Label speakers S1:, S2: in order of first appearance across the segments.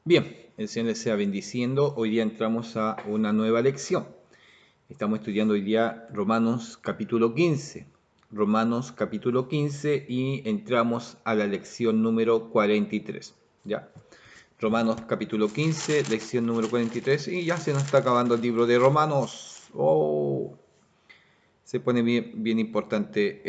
S1: Bien, el Señor les sea bendiciendo. Hoy día entramos a una nueva lección. Estamos estudiando hoy día Romanos capítulo 15. Romanos capítulo 15 y entramos a la lección número 43. ¿Ya? Romanos capítulo 15, lección número 43 y ya se nos está acabando el libro de Romanos. Oh, se pone bien importante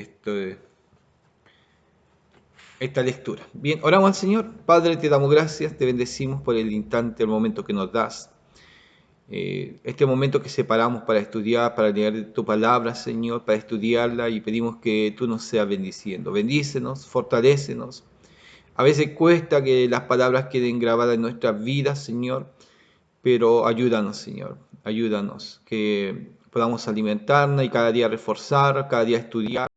S1: esta lectura. Bien, oramos al Señor. Padre, te damos gracias, te bendecimos por el instante, el momento que nos das. Este momento que separamos para estudiar, para leer tu palabra, Señor, para estudiarla y pedimos que tú nos seas bendiciendo. Bendícenos, fortalécenos. A veces cuesta que las palabras queden grabadas en nuestras vidas, Señor, pero ayúdanos, Señor, ayúdanos, que podamos alimentarnos y cada día reforzar, cada día estudiar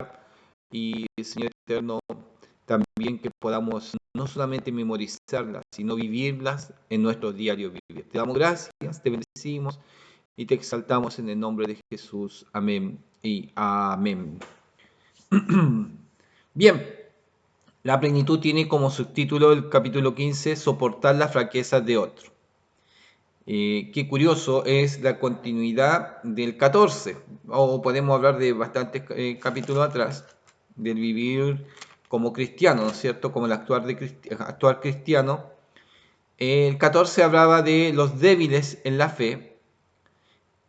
S1: y, Señor eterno, también que podamos no solamente memorizarlas, sino vivirlas en nuestro diario vivir. Te damos gracias, te bendecimos y te exaltamos en el nombre de Jesús. Amén y amén. Bien, la plenitud tiene como subtítulo el capítulo 15, soportar las fraquezas de otro. Qué curioso, es la continuidad del 14, o podemos hablar de bastantes capítulos atrás, del vivir como cristiano, ¿no es cierto? Como el actuar cristiano. El 14 hablaba de los débiles en la fe,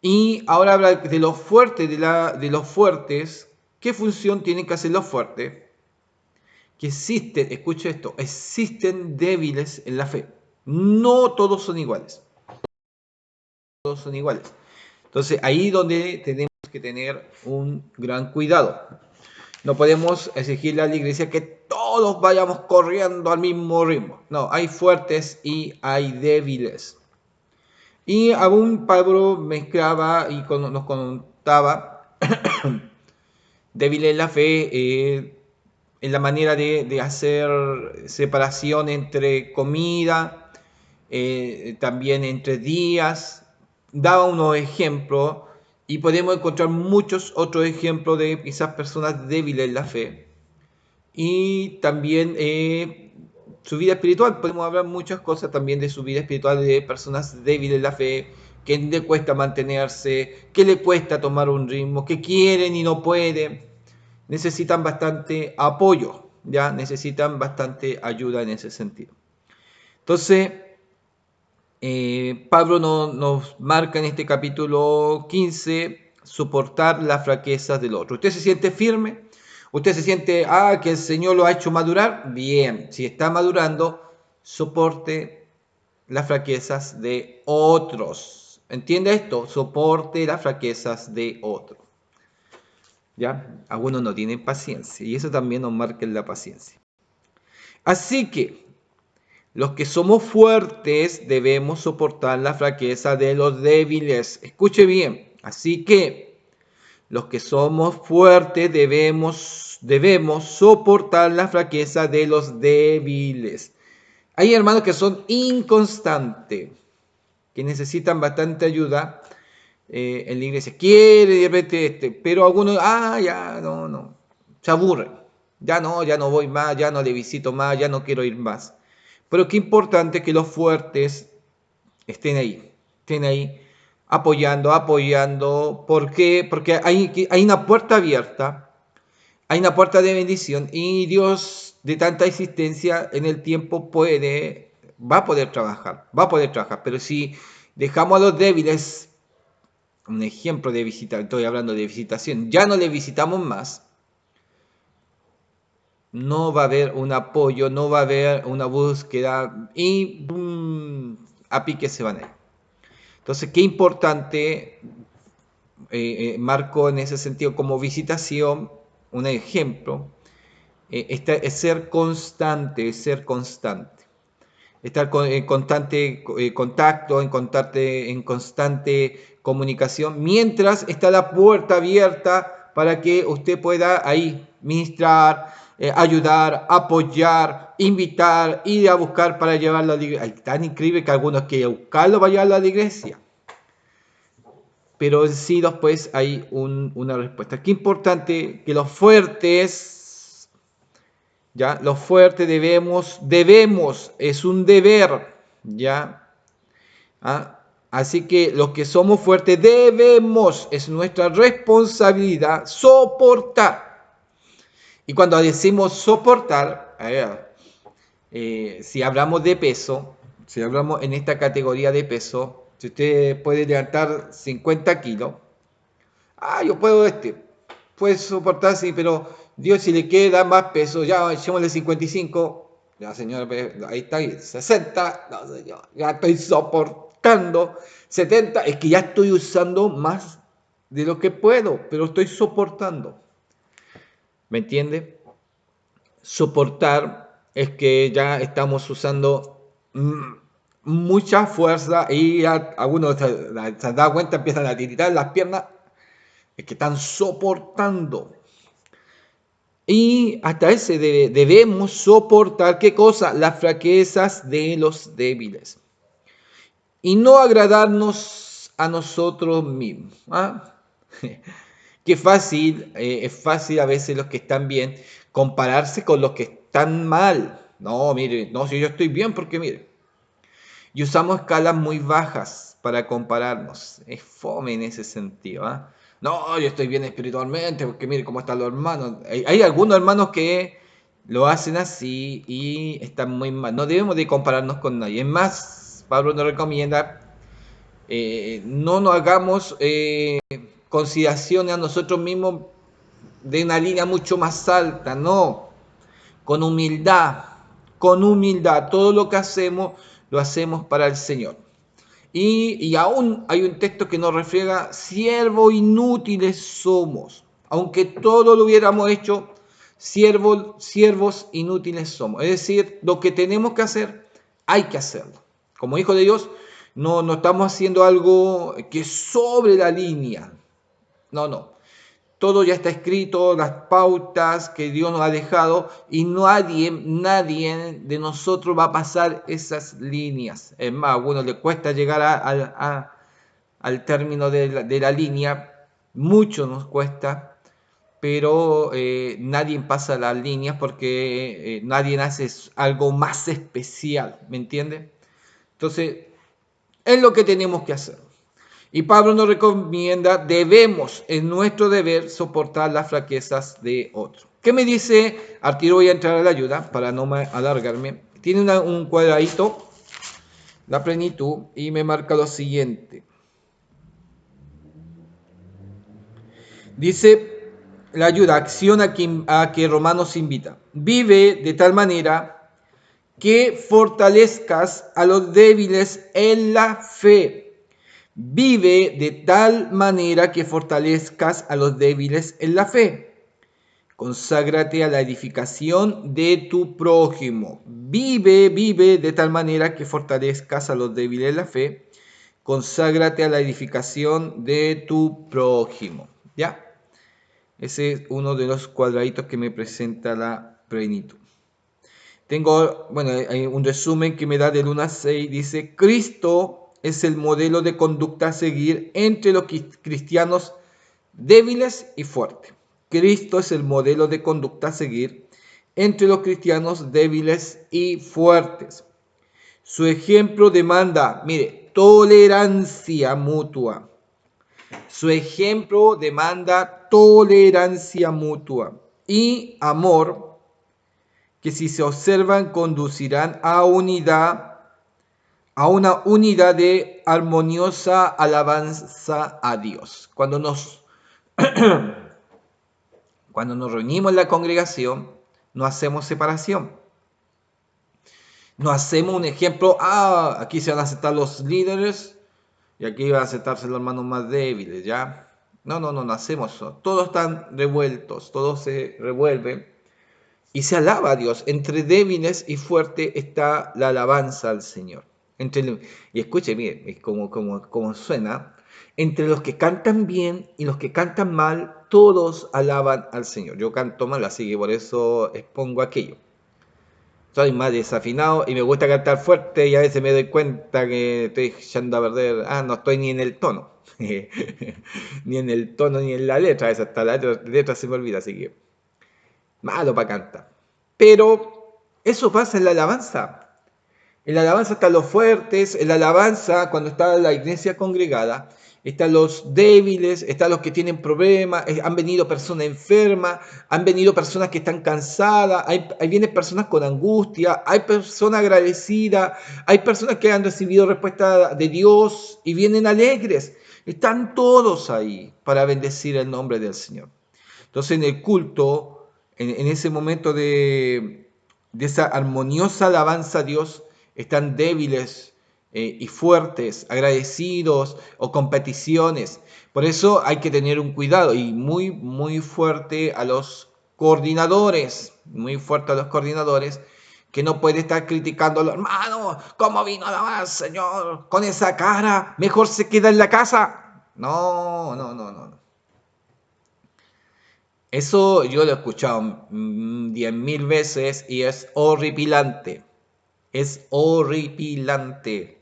S1: y ahora habla de los fuertes, de los fuertes. ¿Qué función tienen que hacer los fuertes? Que existen, escucha esto, existen débiles en la fe. No todos son iguales. Todos son iguales. Entonces, ahí donde tenemos que tener un gran cuidado. No podemos exigirle a la iglesia que todos vayamos corriendo al mismo ritmo. No, hay fuertes y hay débiles. Y aún Pablo mezclaba y nos contaba débil en la fe, en la manera de hacer separación entre comida, también entre días. Daba unos ejemplos y podemos encontrar muchos otros ejemplos de quizás personas débiles en la fe. Y también su vida espiritual, podemos hablar muchas cosas también de su vida espiritual, de personas débiles en la fe, que le cuesta mantenerse, que le cuesta tomar un ritmo, que quieren y no pueden, necesitan bastante apoyo, ya necesitan bastante ayuda en ese sentido. Entonces, Pablo nos marca en este capítulo 15 soportar las fraquezas del otro. ¿Usted se siente firme? ¿Usted se siente, que el Señor lo ha hecho madurar? Bien, si está madurando, soporte las fraquezas de otros. ¿Entiende esto? Soporte las fraquezas de otros. ¿Ya? Algunos no tienen paciencia y eso también nos marca en la paciencia. Así que los que somos fuertes debemos soportar la fraqueza de los débiles. Escuche bien. Así que los que somos fuertes debemos soportar la fraqueza de los débiles. Hay hermanos que son inconstantes, que necesitan bastante ayuda en la iglesia. Quiere de repente pero algunos, ya no, se aburren. Ya no voy más, ya no le visito más, ya no quiero ir más. Pero qué importante que los fuertes estén ahí, apoyando. ¿Por qué? Porque hay una puerta abierta, hay una puerta de bendición y Dios de tanta existencia en el tiempo va a poder trabajar, pero si dejamos a los débiles, un ejemplo de visita, estoy hablando de visitación, ya no le visitamos más, no va a haber un apoyo, no va a haber una búsqueda y a pique se van a ir. Entonces, qué importante, marco en ese sentido como visitación, un ejemplo, es ser constante, estar en constante contacto, en constante comunicación, mientras está la puerta abierta para que usted pueda ahí ministrar, ayudar, apoyar, invitar, ir a buscar para llevarlo a la iglesia. Es tan increíble que algunos quieren buscarlo para llevarlo a la iglesia. Pero sí después hay una respuesta. Qué importante que los fuertes debemos, es un deber. ¿ya? ¿Ah? Así que los que somos fuertes debemos, es nuestra responsabilidad, soportar. Y cuando decimos soportar, si hablamos de peso, si hablamos en esta categoría de peso, si usted puede levantar 50 kilos, yo puedo puede soportar, sí, pero Dios si le queda más peso, ya echémosle 55, ya señora, ahí está, ahí, 60, no señor, ya estoy soportando, 70, es que ya estoy usando más de lo que puedo, pero estoy soportando, ¿me entiende? Soportar es que ya estamos usando mucha fuerza y ya algunos se han dado cuenta, empiezan a tiritar las piernas, es que están soportando. Y hasta ese debemos soportar, ¿qué cosa? Las fraquezas de los débiles. Y no agradarnos a nosotros mismos. ¿Ah? Qué fácil, es fácil a veces los que están bien compararse con los que están mal. No, mire, no, si yo estoy bien porque mire. Y usamos escalas muy bajas para compararnos. Es fome en ese sentido. ¿Ah? No, yo estoy bien espiritualmente porque mire cómo están los hermanos. Hay algunos hermanos que lo hacen así y están muy mal. No debemos de compararnos con nadie. Es más, Pablo nos recomienda, no nos hagamos consideraciones a nosotros mismos de una línea mucho más alta, no, con humildad, todo lo que hacemos lo hacemos para el Señor. Y aún hay un texto que nos refriega, siervos inútiles somos, aunque todo lo hubiéramos hecho, siervos inútiles somos. Es decir, lo que tenemos que hacer, hay que hacerlo. Como hijo de Dios, no estamos haciendo algo que es sobre la línea. No, no. Todo ya está escrito, las pautas que Dios nos ha dejado y nadie de nosotros va a pasar esas líneas. Es más, a uno le cuesta llegar al término de la línea, mucho nos cuesta, pero nadie pasa las líneas porque nadie hace algo más especial, ¿me entiende? Entonces, es lo que tenemos que hacer. Y Pablo nos recomienda, debemos, en nuestro deber, soportar las fraquezas de otros. ¿Qué me dice? Al tiro voy a entrar a la ayuda para no alargarme. Tiene un cuadradito, la plenitud, y me marca lo siguiente. Dice la ayuda, acción a que Romanos invita. Vive de tal manera que fortalezcas a los débiles en la fe. Vive de tal manera que fortalezcas a los débiles en la fe. Conságrate a la edificación de tu prójimo. Vive de tal manera que fortalezcas a los débiles en la fe. Conságrate a la edificación de tu prójimo. ¿Ya? Ese es uno de los cuadraditos que me presenta la plenitud. Tengo, bueno, hay un resumen que me da del 1 a 6. Dice, Cristo es el modelo de conducta a seguir entre los cristianos débiles y fuertes. Cristo es el modelo de conducta a seguir entre los cristianos débiles y fuertes. Su ejemplo demanda, mire, tolerancia mutua. Su ejemplo demanda tolerancia mutua y amor que si se observan conducirán a una unidad de armoniosa alabanza a Dios. Cuando nos reunimos en la congregación, no hacemos separación. No hacemos un ejemplo, aquí se van a aceptar los líderes y aquí van a aceptarse los hermanos más débiles, ¿ya? No hacemos eso. Todos están revueltos, todos se revuelven y se alaba a Dios. Entre débiles y fuertes está la alabanza al Señor. Y escuche, mire, como suena. Entre los que cantan bien y los que cantan mal, todos alaban al Señor. Yo canto mal, así que por eso expongo aquello. Soy más desafinado y me gusta cantar fuerte y a veces me doy cuenta que estoy echando a perder. No estoy ni en el tono. Ni en el tono ni en la letra. A veces hasta la letra se me olvida, así que malo para cantar. Pero eso pasa en la alabanza. En la alabanza están los fuertes, en la alabanza, cuando está la iglesia congregada, están los débiles, están los que tienen problemas, han venido personas enfermas, han venido personas que están cansadas, hay vienen personas con angustia, hay personas agradecidas, hay personas que han recibido respuesta de Dios y vienen alegres. Están todos ahí para bendecir el nombre del Señor. Entonces en el culto, en ese momento de esa armoniosa alabanza a Dios, están débiles y fuertes, agradecidos o con peticiones. Por eso hay que tener un cuidado y muy, muy fuerte a los coordinadores, muy fuerte a los coordinadores, que no puede estar criticando a los hermanos, ¿cómo vino a alabar, Señor? Con esa cara, mejor se queda en la casa. No, no, no, no. Eso yo lo he escuchado 10.000 veces y es horripilante. Es horripilante.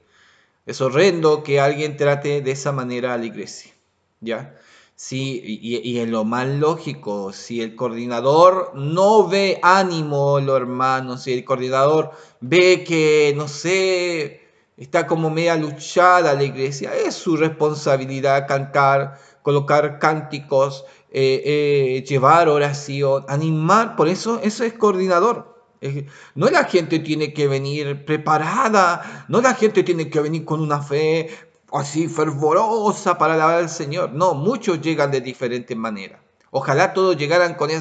S1: Es horrendo que alguien trate de esa manera a la iglesia. ¿Ya? Sí, y en lo más lógico, si el coordinador no ve ánimo, los hermanos, si el coordinador ve que, no sé, está como media luchada la iglesia, es su responsabilidad cantar, colocar cánticos, llevar oración, animar, por eso eso es coordinador. No la gente tiene que venir preparada, no la gente tiene que venir con una fe así fervorosa para alabar al Señor. No, muchos llegan de diferentes maneras. Ojalá todos llegaran con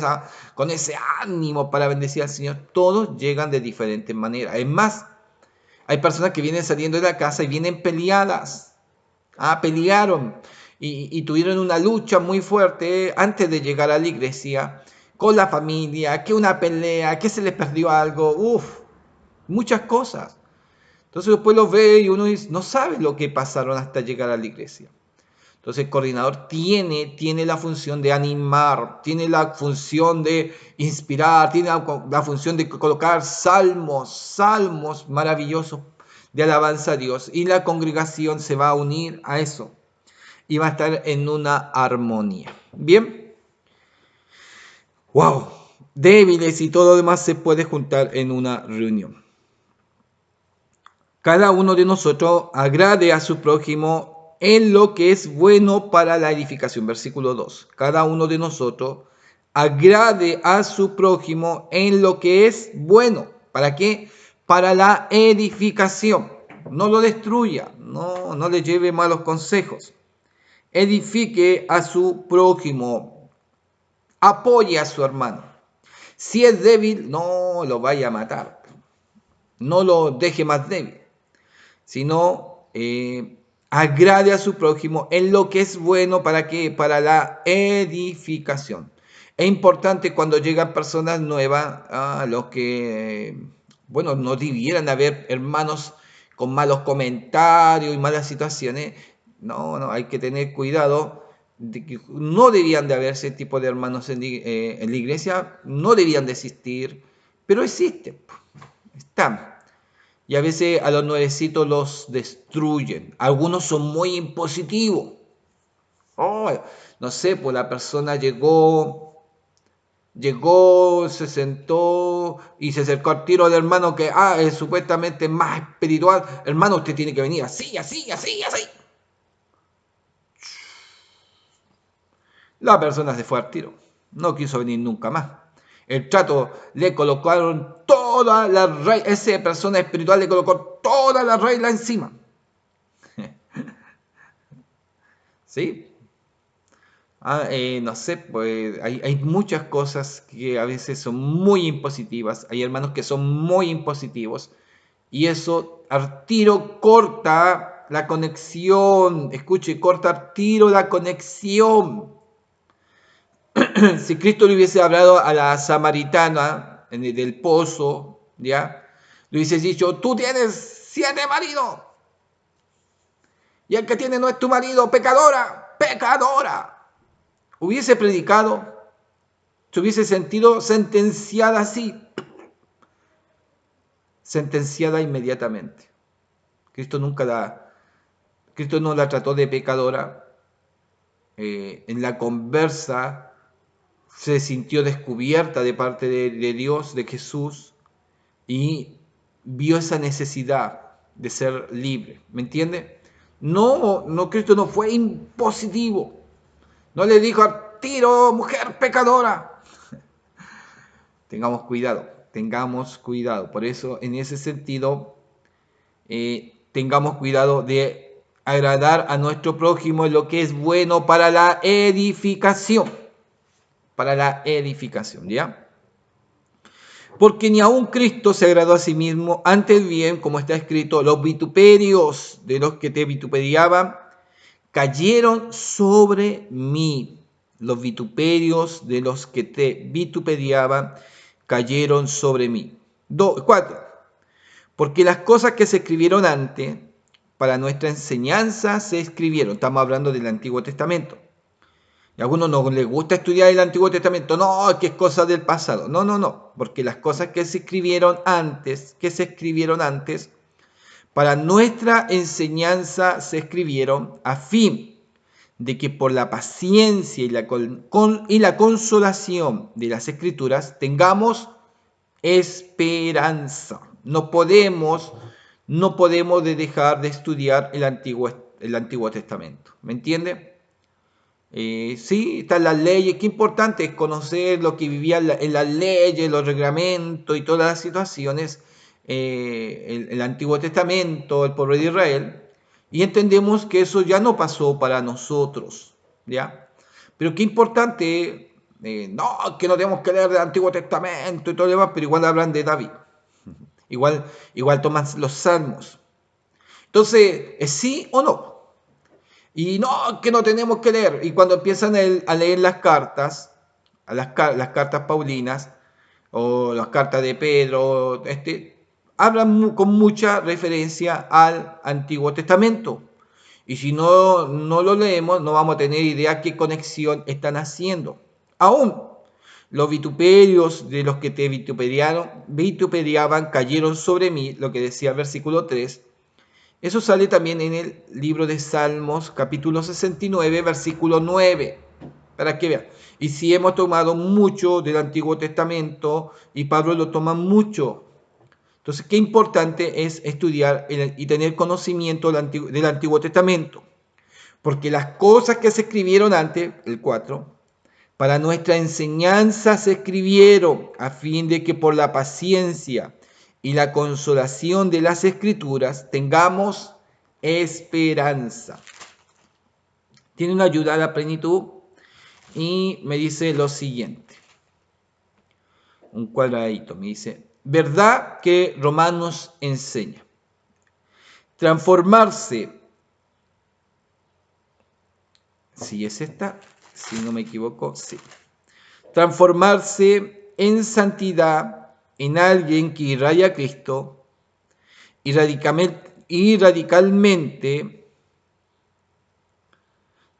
S1: ese ánimo para bendecir al Señor. Todos llegan de diferentes maneras. Es más, hay personas que vienen saliendo de la casa y vienen peleadas. Pelearon y tuvieron una lucha muy fuerte antes de llegar a la iglesia con la familia, que una pelea, que se les perdió algo, muchas cosas. Entonces después los ve y uno no sabe lo que pasaron hasta llegar a la iglesia. Entonces el coordinador tiene la función de animar, tiene la función de inspirar, tiene la función de colocar salmos maravillosos de alabanza a Dios. Y la congregación se va a unir a eso y va a estar en una armonía. Bien, wow, débiles y todo lo demás se puede juntar en una reunión. Cada uno de nosotros agrade a su prójimo en lo que es bueno para la edificación. Versículo 2. Cada uno de nosotros agrade a su prójimo en lo que es bueno. ¿Para qué? Para la edificación. No lo destruya, no le lleve malos consejos. Edifique a su prójimo. Apoye a su hermano. Si es débil, no lo vaya a matar. No lo deje más débil, sino agrade a su prójimo en lo que es bueno. ¿Para qué? Para la edificación. Es importante cuando llegan personas nuevas, los que, bueno, no debieran haber hermanos con malos comentarios y malas situaciones. No, hay que tener cuidado. De que no debían de haber ese tipo de hermanos en la iglesia, no debían de existir, pero existen, están. Y a veces a los nuevecitos los destruyen. Algunos son muy impositivos. Oh, no sé, pues la persona llegó, se sentó y se acercó al tiro al hermano que es supuestamente más espiritual. Hermano, usted tiene que venir así, así, así, así. La persona se fue al tiro. No quiso venir nunca más. El trato le colocaron toda la regla, esa persona espiritual le colocó toda la regla encima. ¿Sí? No sé, pues hay muchas cosas que a veces son muy impositivas. Hay hermanos que son muy impositivos. Y eso al tiro corta la conexión. Escuche, corta al tiro la conexión. Si Cristo le hubiese hablado a la samaritana del pozo, ¿ya? Le hubiese dicho, tú tienes 7 maridos. Y el que tiene no es tu marido, pecadora, pecadora. Hubiese predicado, se hubiese sentido sentenciada así, sentenciada inmediatamente. Cristo Cristo no la trató de pecadora. En la conversa se sintió descubierta de parte de Dios, de Jesús, y vio esa necesidad de ser libre, ¿me entiende? No, Cristo no fue impositivo, no le dijo al tiro, mujer pecadora. Tengamos cuidado. Por eso, en ese sentido, tengamos cuidado de agradar a nuestro prójimo en lo que es bueno para la edificación. Para la edificación, ¿ya? Porque ni aun Cristo se agradó a sí mismo, antes bien, como está escrito, los vituperios de los que te vituperiaban cayeron sobre mí. Los vituperios de los que te vituperiaban cayeron sobre mí. 4. Porque las cosas que se escribieron antes, para nuestra enseñanza se escribieron. Estamos hablando del Antiguo Testamento. Y a algunos no les gusta estudiar el Antiguo Testamento. No, que es cosa del pasado. No. Porque las cosas que se escribieron antes, para nuestra enseñanza se escribieron a fin de que por la paciencia y la consolación de las Escrituras tengamos esperanza. No podemos dejar de estudiar el Antiguo Testamento. ¿Me entiende? Sí, están las leyes. Qué importante es conocer lo que vivía en las leyes, los reglamentos y todas las situaciones, el Antiguo Testamento, el pueblo de Israel. Y entendemos que eso ya no pasó para nosotros, ¿ya? Pero qué importante, no, que no tenemos que leer el Antiguo Testamento y todo lo demás, pero igual hablan de David. Igual toman los salmos. Entonces, ¿es sí o no? Y no, que no tenemos que leer. Y cuando empiezan a leer las cartas, las cartas paulinas, o las cartas de Pedro, hablan con mucha referencia al Antiguo Testamento. Y si no lo leemos, no vamos a tener idea qué conexión están haciendo. Aún los vituperios de los que te vituperiaban cayeron sobre mí, lo que decía el versículo 3. Eso sale también en el libro de Salmos, capítulo 69, versículo 9, para que vean. Y si hemos tomado mucho del Antiguo Testamento, y Pablo lo toma mucho. Entonces, qué importante es estudiar y tener conocimiento del Antiguo Testamento. Porque las cosas que se escribieron antes, el 4, para nuestra enseñanza se escribieron, a fin de que por la paciencia y la consolación de las Escrituras tengamos esperanza. Tiene una ayuda a la plenitud y me dice lo siguiente. Un cuadradito, me dice, verdad que Romanos enseña. Transformarse, si es esta, si no me equivoco, sí. Transformarse en santidad en alguien que irradia a Cristo y radicalmente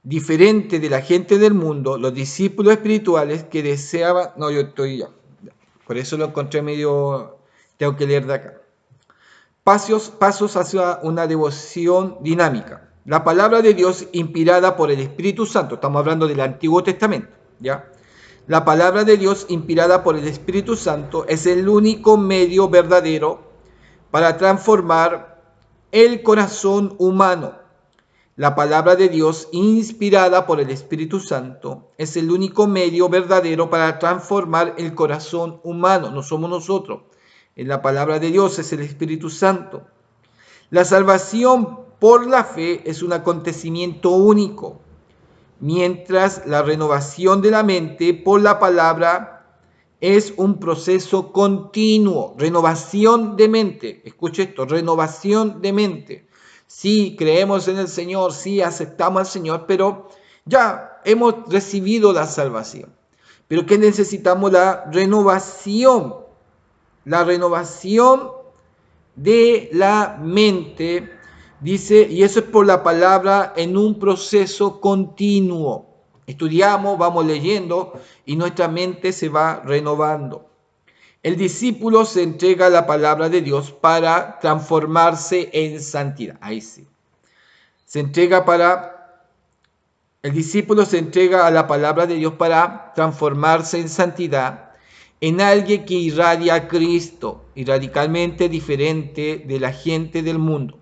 S1: diferente de la gente del mundo, los discípulos espirituales que deseaban... No, yo estoy ya. Por eso lo encontré medio... Tengo que leer de acá. Pasos hacia una devoción dinámica. La palabra de Dios inspirada por el Espíritu Santo. Estamos hablando del Antiguo Testamento, ¿ya? La palabra de Dios inspirada por el Espíritu Santo es el único medio verdadero para transformar el corazón humano. La palabra de Dios inspirada por el Espíritu Santo es el único medio verdadero para transformar el corazón humano. No somos nosotros. En la palabra de Dios es el Espíritu Santo. La salvación por la fe es un acontecimiento único, mientras la renovación de la mente por la palabra es un proceso continuo. Renovación de mente. Escuche esto, renovación de mente. Sí, creemos en el Señor, sí, aceptamos al Señor, pero ya hemos recibido la salvación. Pero ¿qué necesitamos? La renovación de la mente, dice, y eso es por la palabra en un proceso continuo. Estudiamos, vamos leyendo y nuestra mente se va renovando. El discípulo se entrega a la palabra de Dios para transformarse en santidad. Ahí sí. El discípulo se entrega a la palabra de Dios para transformarse en santidad en alguien que irradia a Cristo y radicalmente diferente de la gente del mundo.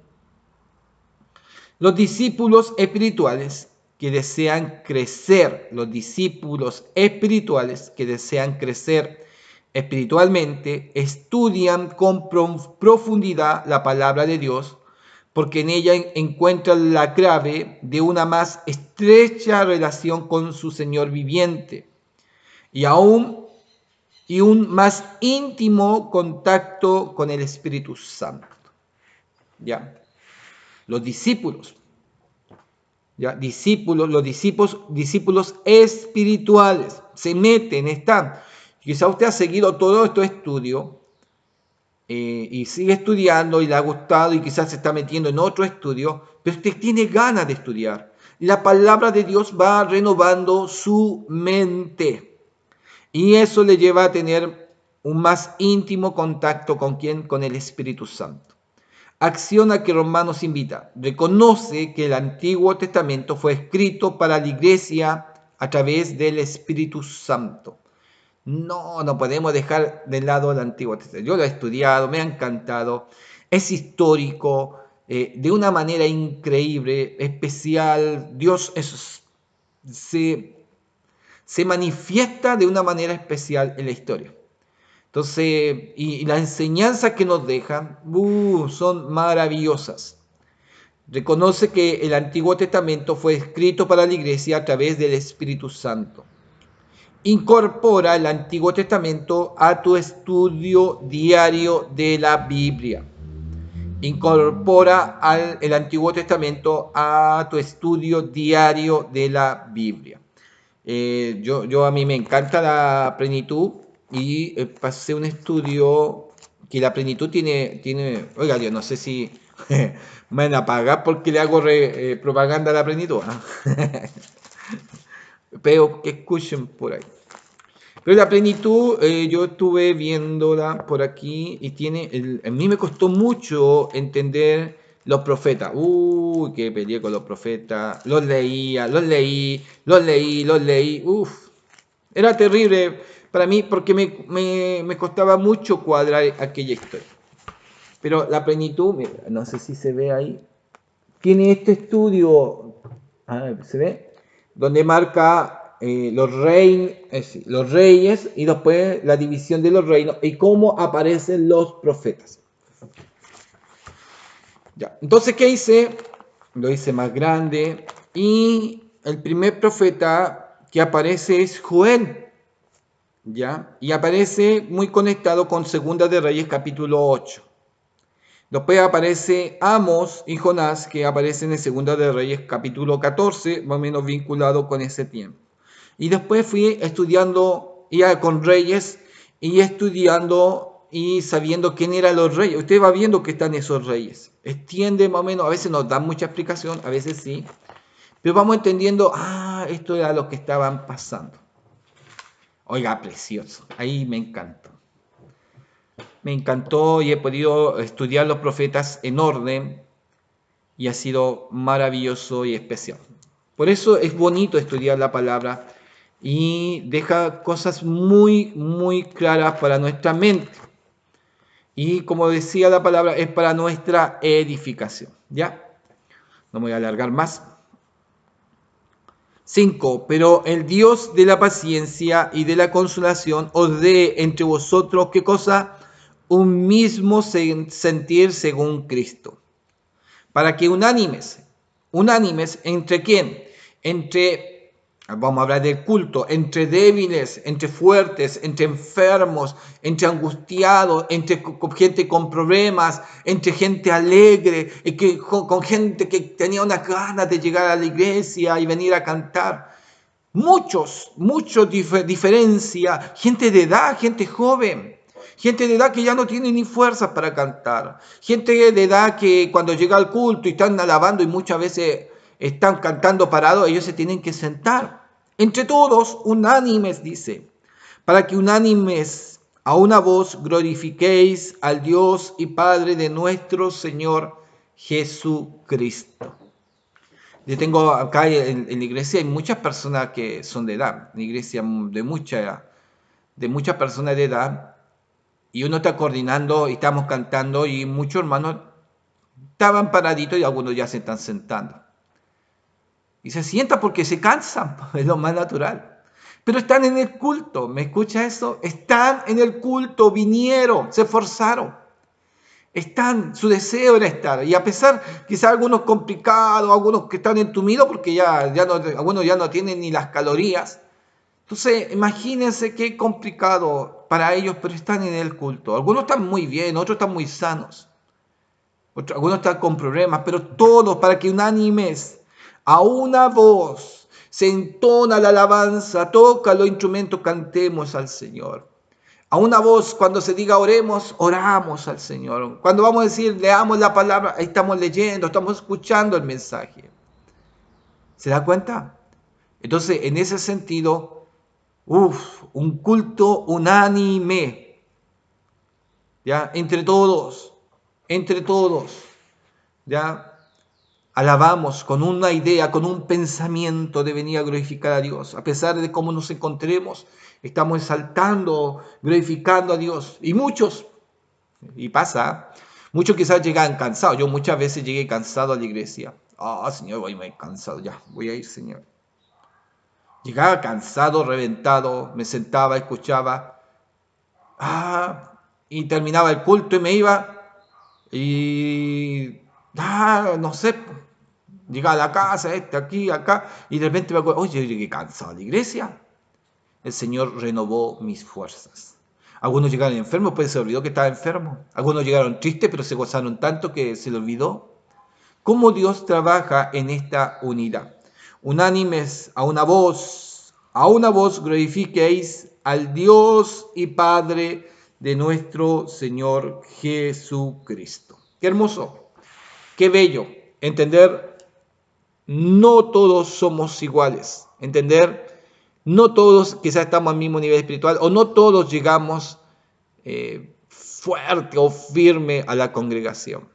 S1: Los discípulos espirituales que desean crecer, los discípulos espirituales que desean crecer espiritualmente, estudian con profundidad la palabra de Dios, porque en ella encuentran la clave de una más estrecha relación con su Señor viviente y un más íntimo contacto con el Espíritu Santo. ¿Ya? Los discípulos, ¿ya? Discípulos espirituales se meten, están. Quizá usted ha seguido todo estos estudios y sigue estudiando y le ha gustado y quizás se está metiendo en otro estudio, pero usted tiene ganas de estudiar. La palabra de Dios va renovando su mente y eso le lleva a tener un más íntimo contacto con ¿quién? Con el Espíritu Santo. Acción a que Romanos invita. Reconoce que el Antiguo Testamento fue escrito para la iglesia a través del Espíritu Santo. No podemos dejar de lado el Antiguo Testamento. Yo lo he estudiado, me ha encantado. Es histórico, de una manera increíble, especial. Dios se manifiesta de una manera especial en la historia. Entonces, y las enseñanzas que nos dejan son maravillosas. Reconoce que el Antiguo Testamento fue escrito para la iglesia a través del Espíritu Santo. Incorpora el Antiguo Testamento a tu estudio diario de la Biblia. Incorpora el Antiguo Testamento a tu estudio diario de la Biblia. A mí me encanta la plenitud y pasé un estudio que la plenitud tiene, oiga, yo no sé si me van a pagar porque le hago propaganda a la plenitud, ¿eh? Pero que escuchen por ahí. Pero la plenitud, yo estuve viéndola por aquí y a mí me costó mucho entender los profetas. Uy, qué peleé con los profetas. Los leí. Uf, era terrible para mí porque me costaba mucho cuadrar aquella historia. Pero la plenitud, mira, no sé si se ve ahí, tiene este estudio, ¿se ve? Donde marca los reyes y después la división de los reinos y cómo aparecen los profetas. Ya. Entonces, ¿qué hice? Lo hice más grande y el primer profeta que aparece es Joel, ¿ya? Y aparece muy conectado con Segunda de Reyes capítulo 8. Después aparece Amos y Jonás, que aparecen en Segunda de Reyes capítulo 14, más o menos vinculado con ese tiempo. Y después fui estudiando ya con reyes y estudiando y sabiendo quién eran los reyes. Usted va viendo que están esos reyes. Extiende más o menos, a veces nos dan mucha explicación, a veces sí. Pero vamos entendiendo, esto era lo que estaban pasando. Oiga, precioso. Ahí me encantó. Me encantó y he podido estudiar los profetas en orden y ha sido maravilloso y especial. Por eso es bonito estudiar la palabra y deja cosas muy, muy claras para nuestra mente. Y como decía la palabra, es para nuestra edificación. ¿Ya? No me voy a alargar más. 5. Pero el Dios de la paciencia y de la consolación os dé entre vosotros, ¿qué cosa? Un mismo sentir según Cristo. Para que unánimes, ¿entre quién? Vamos a hablar del culto, entre débiles, entre fuertes, entre enfermos, entre angustiados, entre gente con problemas, entre gente alegre, con gente que tenía unas ganas de llegar a la iglesia y venir a cantar. Muchos diferencia, gente de edad, gente joven, gente de edad que ya no tiene ni fuerzas para cantar, gente de edad que cuando llega al culto y están alabando y muchas veces están cantando parados, ellos se tienen que sentar. Entre todos, unánimes, dice, para que unánimes a una voz glorifiquéis al Dios y Padre de nuestro Señor Jesucristo. Yo tengo acá en la iglesia hay muchas personas que son de edad, una iglesia de mucha edad. de muchas personas de edad, y uno está coordinando y estamos cantando y muchos hermanos estaban paraditos y algunos ya se están sentando. Y se sientan porque se cansan, es lo más natural. Pero están en el culto, ¿me escucha eso? Están en el culto, vinieron, se esforzaron. Están, su deseo era estar. Y a pesar, quizás algunos complicados, algunos que están entumidos porque algunos ya no tienen ni las calorías. Entonces, imagínense qué complicado para ellos, pero están en el culto. Algunos están muy bien, otros están muy sanos. Algunos están con problemas, pero todos para que unánimes, a una voz, se entona la alabanza, toca los instrumentos, cantemos al Señor. A una voz, cuando se diga oremos, oramos al Señor. Cuando vamos a decir, leamos la palabra, ahí estamos leyendo, estamos escuchando el mensaje. ¿Se da cuenta? Entonces, en ese sentido, un culto unánime, ¿ya? Entre todos, ¿ya? Alabamos con una idea, con un pensamiento de venir a glorificar a Dios. A pesar de cómo nos encontremos, estamos exaltando, glorificando a Dios. Y muchos, y pasa, muchos quizás llegan cansados. Yo muchas veces llegué cansado a la iglesia. Señor, voy muy cansado, ya, voy a ir, Señor. Llegaba cansado, reventado, me sentaba, escuchaba, y terminaba el culto y me iba, y, no sé, llegaba a la casa, aquí, acá, y de repente me acuerdo, oye, yo llegué cansado a la iglesia. El Señor renovó mis fuerzas. Algunos llegaron enfermos, pues se olvidó que estaba enfermo. Algunos llegaron tristes, pero se gozaron tanto que se le olvidó. ¿Cómo Dios trabaja en esta unidad? Unánimes a una voz glorifiquéis al Dios y Padre de nuestro Señor Jesucristo. Qué hermoso, qué bello entender, no todos somos iguales, entender, no todos quizás estamos al mismo nivel espiritual o no todos llegamos fuerte o firme a la congregación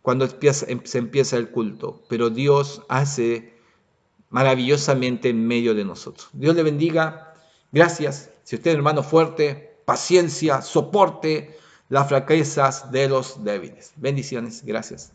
S1: cuando se empieza el culto, pero Dios hace maravillosamente en medio de nosotros. Dios le bendiga. Gracias. Si usted es hermano fuerte, paciencia, soporte las flaquezas de los débiles. Bendiciones. Gracias.